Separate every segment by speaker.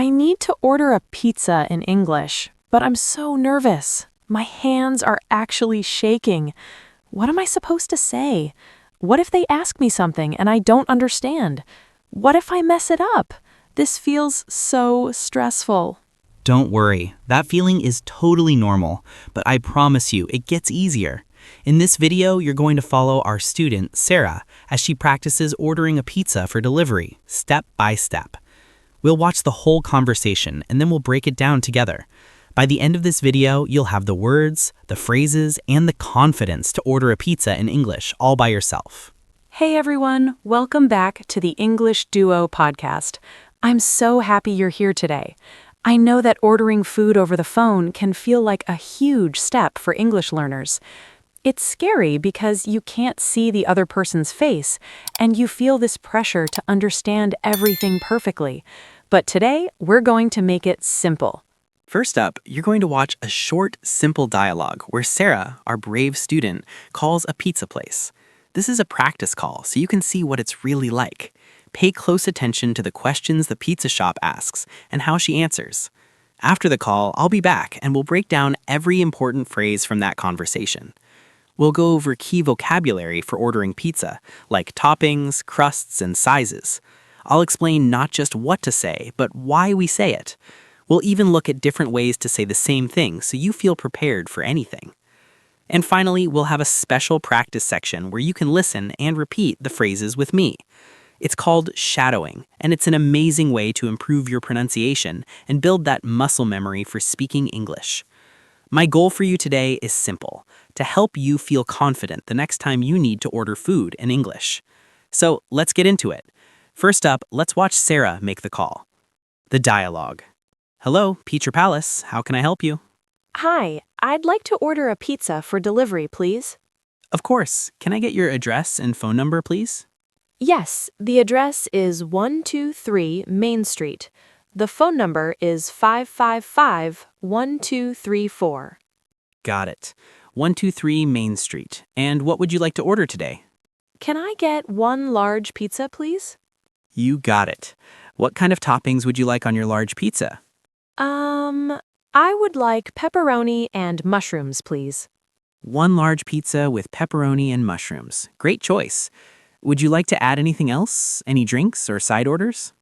Speaker 1: I need to order a pizza in English, but I'm so nervous. My hands are actually shaking. What am I supposed to say? What if they ask me something and I don't understand? What if I mess it up? This feels so stressful.
Speaker 2: Don't worry, that feeling is totally normal, but I promise you it gets easier. In this video, you're going to follow our student, Sarah, as she practices ordering a pizza for delivery, step by step. We'll watch the whole conversation and then we'll break it down together. By the end of this video, you'll have the words, the phrases, and the confidence to order a pizza in English all by yourself.
Speaker 1: Hey everyone, welcome back to the English Duo podcast. I'm so happy you're here today. I know that ordering food over the phone can feel like a huge step for English learners. It's scary because you can't see the other person's face, and you feel this pressure to understand everything perfectly. But today, we're going to make it simple.
Speaker 2: First up, you're going to watch a short, simple dialogue where Sarah, our brave student, calls a pizza place. This is a practice call, so you can see what it's really like. Pay close attention to the questions the pizza shop asks and how she answers. After the call, I'll be back and we'll break down every important phrase from that conversation. We'll go over key vocabulary for ordering pizza, like toppings, crusts, and sizes. I'll explain not just what to say, but why we say it. We'll even look at different ways to say the same thing so you feel prepared for anything. And finally, we'll have a special practice section where you can listen and repeat the phrases with me. It's called shadowing, and it's an amazing way to improve your pronunciation and build that muscle memory for speaking English. My goal for you today is simple, to help you feel confident the next time you need to order food in English. So let's get into it. First up, let's watch Sarah make the call. The dialogue. Hello, Pizza Palace. How can I help you?
Speaker 1: Hi, I'd like to order a pizza for delivery, please.
Speaker 2: Of course. Can I get your address and phone number, please?
Speaker 1: Yes, the address is 123 Main Street. The phone number is 555-1234.
Speaker 2: Got it. 123 Main Street. And what would you like to order today?
Speaker 1: Can I get one large pizza, please?
Speaker 2: You got it. What kind of toppings would you like on your large pizza?
Speaker 1: I would like pepperoni and mushrooms, please.
Speaker 2: One large pizza with pepperoni and mushrooms. Great choice. Would you like to add anything else? Any drinks or side orders?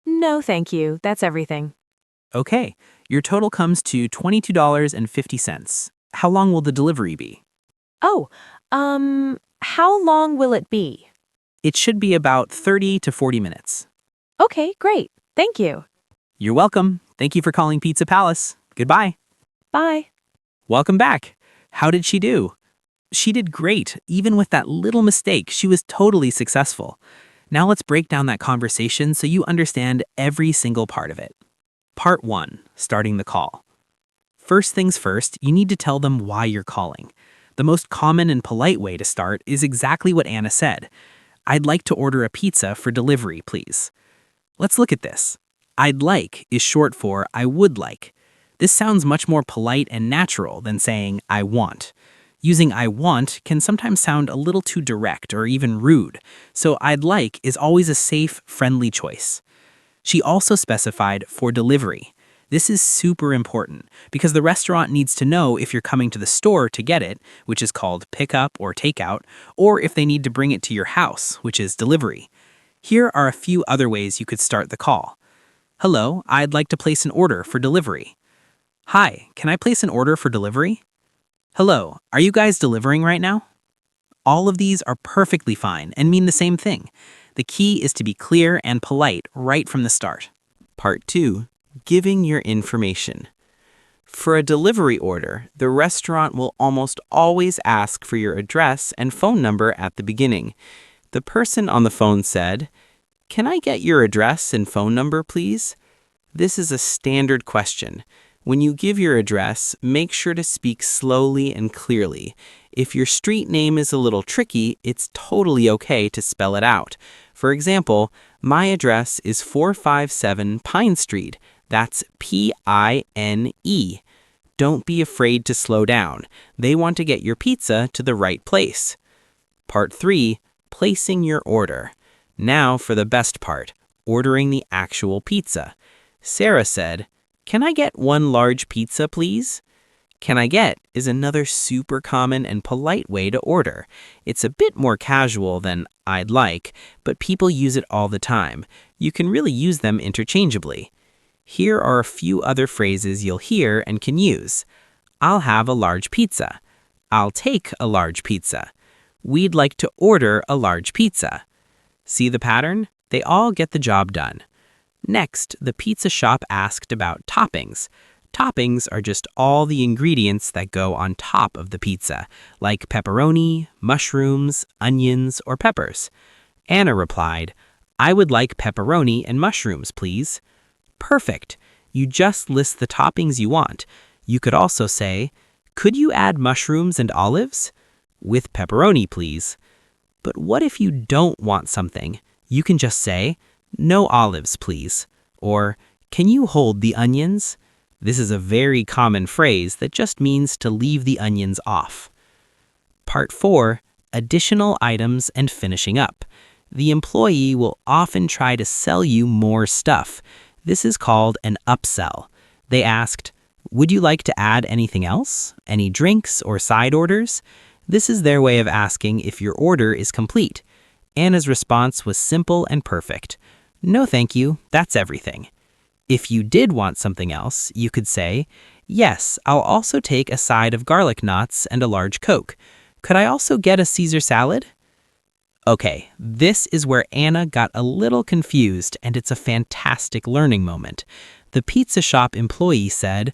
Speaker 1: No, thank you. That's everything.
Speaker 2: Okay, your total comes to $22.50. How long will the delivery be?
Speaker 1: Oh, how long will it be?
Speaker 2: It should be about 30 to 40 minutes.
Speaker 1: Okay, great. Thank you.
Speaker 2: You're welcome. Thank you for calling Pizza Palace. Goodbye.
Speaker 1: Bye.
Speaker 2: Welcome back. How did she do? She did great. Even with that little mistake, she was totally successful. Now let's break down that conversation so you understand every single part of it. Part 1, starting the call. First things first, you need to tell them why you're calling. The most common and polite way to start is exactly what Anna said. I'd like to order a pizza for delivery, please. Let's look at this. I'd like is short for I would like. This sounds much more polite and natural than saying I want. Using I want can sometimes sound a little too direct or even rude, so I'd like is always a safe, friendly choice. She also specified for delivery. This is super important because the restaurant needs to know if you're coming to the store to get it, which is called pickup or takeout, or if they need to bring it to your house, which is delivery. Here are a few other ways you could start the call. Hello, I'd like to place an order for delivery. Hi, can I place an order for delivery? Hello, are you guys delivering right now? All of these are perfectly fine and mean the same thing. The key is to be clear and polite right from the start. Part 2, giving your information. For a delivery order, the restaurant will almost always ask for your address and phone number at the beginning. The person on the phone said, "Can I get your address and phone number, please?" This is a standard question. When you give your address, make sure to speak slowly and clearly. If your street name is a little tricky, it's totally okay to spell it out. For example, my address is 457 Pine Street. That's P-I-N-E. Don't be afraid to slow down. They want to get your pizza to the right place. Part 3, placing your order. Now for the best part, ordering the actual pizza. Sarah said, "Can I get one large pizza, please?" Can I get is another super common and polite way to order. It's a bit more casual than I'd like, but people use it all the time. You can really use them interchangeably. Here are a few other phrases you'll hear and can use. I'll have a large pizza. I'll take a large pizza. We'd like to order a large pizza. See the pattern? They all get the job done. Next, the pizza shop asked about toppings. Toppings are just all the ingredients that go on top of the pizza, like pepperoni, mushrooms, onions, or peppers. Anna replied, "I would like pepperoni and mushrooms, please." Perfect. You just list the toppings you want. You could also say, "Could you add mushrooms and olives?" With pepperoni, please. But what if you don't want something? You can just say, "No olives, please." Or, "Can you hold the onions?" This is a very common phrase that just means to leave the onions off. Part 4, Additional Items and Finishing Up. The employee will often try to sell you more stuff. This is called an upsell. They asked, "Would you like to add anything else? Any drinks or side orders?" This is their way of asking if your order is complete. Anna's response was simple and perfect. "No, thank you. That's everything." If you did want something else, you could say, "Yes, I'll also take a side of garlic knots and a large Coke. Could I also get a Caesar salad?" Okay, this is where Anna got a little confused, and it's a fantastic learning moment. The pizza shop employee said,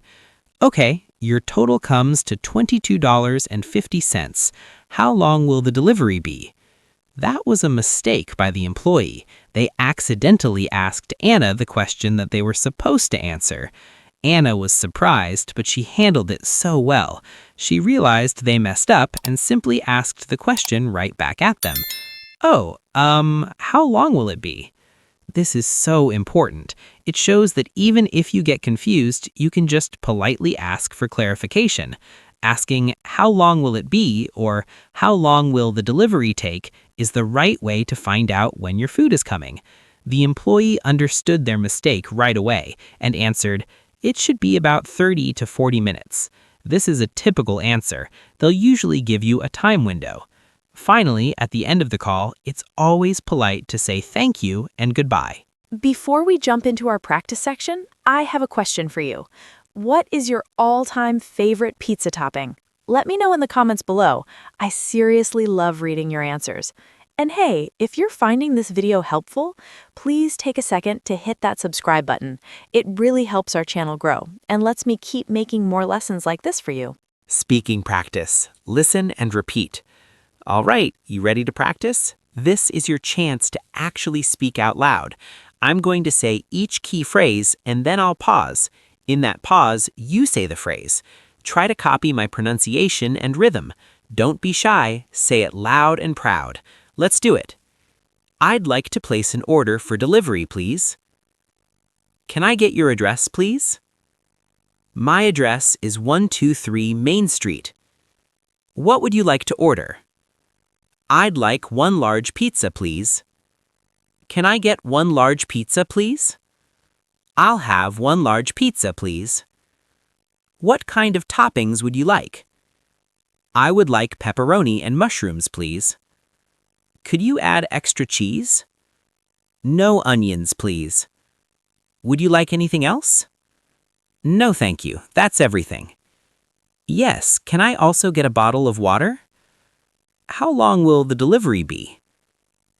Speaker 2: "Okay, your total comes to $22.50. How long will the delivery be?" That was a mistake by the employee. They accidentally asked Anna the question that they were supposed to answer. Anna was surprised, but she handled it so well. She realized they messed up and simply asked the question right back at them. "Oh, how long will it be?" This is so important. It shows that even if you get confused, you can just politely ask for clarification. Asking, "How long will it be?" or "How long will the delivery take?" is the right way to find out when your food is coming. The employee understood their mistake right away and answered, "It should be about 30 to 40 minutes. This is a typical answer. They'll usually give you a time window. Finally, at the end of the call, it's always polite to say thank you and goodbye.
Speaker 1: Before we jump into our practice section, I have a question for you. What is your all-time favorite pizza topping? Let me know in the comments below. I seriously love reading your answers. And hey, if you're finding this video helpful, please take a second to hit that subscribe button. It really helps our channel grow and lets me keep making more lessons like this for you.
Speaker 2: Speaking practice. Listen and repeat. All right, you ready to practice? This is your chance to actually speak out loud. I'm going to say each key phrase and then I'll pause. In that pause, you say the phrase. Try to copy my pronunciation and rhythm. Don't be shy, say it loud and proud. Let's do it. I'd like to place an order for delivery, please. Can I get your address, please? My address is 123 Main Street. What would you like to order? I'd like one large pizza, please. Can I get one large pizza, please? I'll have one large pizza, please. What kind of toppings would you like? I would like pepperoni and mushrooms, please. Could you add extra cheese? No onions, please. Would you like anything else? No, thank you. That's everything. Yes, can I also get a bottle of water? How long will the delivery be?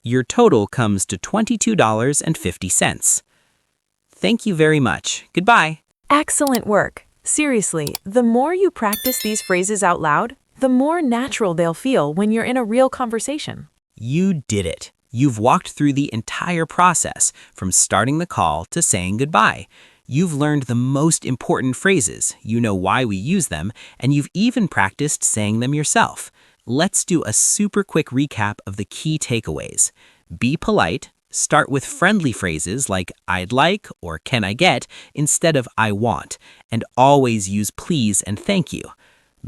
Speaker 2: Your total comes to $22.50. Thank you very much. Goodbye.
Speaker 1: Excellent work. Seriously, the more you practice these phrases out loud, the more natural they'll feel when you're in a real conversation.
Speaker 2: You did it. You've walked through the entire process, from starting the call to saying goodbye. You've learned the most important phrases, you know why we use them, and you've even practiced saying them yourself. Let's do a super quick recap of the key takeaways. Be polite. Start with friendly phrases like "I'd like" or "Can I get" instead of "I want," and always use please and thank you.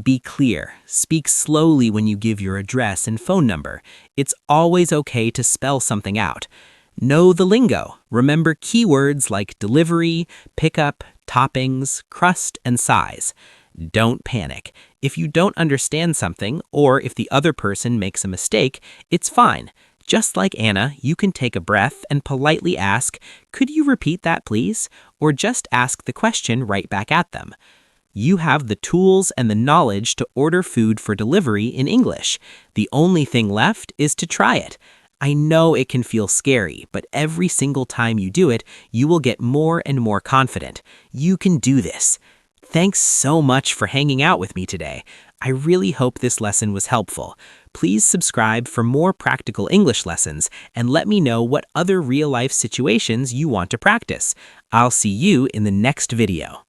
Speaker 2: Be clear. Speak slowly when you give your address and phone number. It's always okay to spell something out. Know the lingo. Remember keywords like delivery, pickup, toppings, crust, and size. Don't panic. If you don't understand something, or if the other person makes a mistake, it's fine. Just like Anna, you can take a breath and politely ask, "Could you repeat that, please?" Or just ask the question right back at them. You have the tools and the knowledge to order food for delivery in English. The only thing left is to try it. I know it can feel scary, but every single time you do it, you will get more and more confident. You can do this. Thanks so much for hanging out with me today. I really hope this lesson was helpful. Please subscribe for more practical English lessons and let me know what other real-life situations you want to practice. I'll see you in the next video.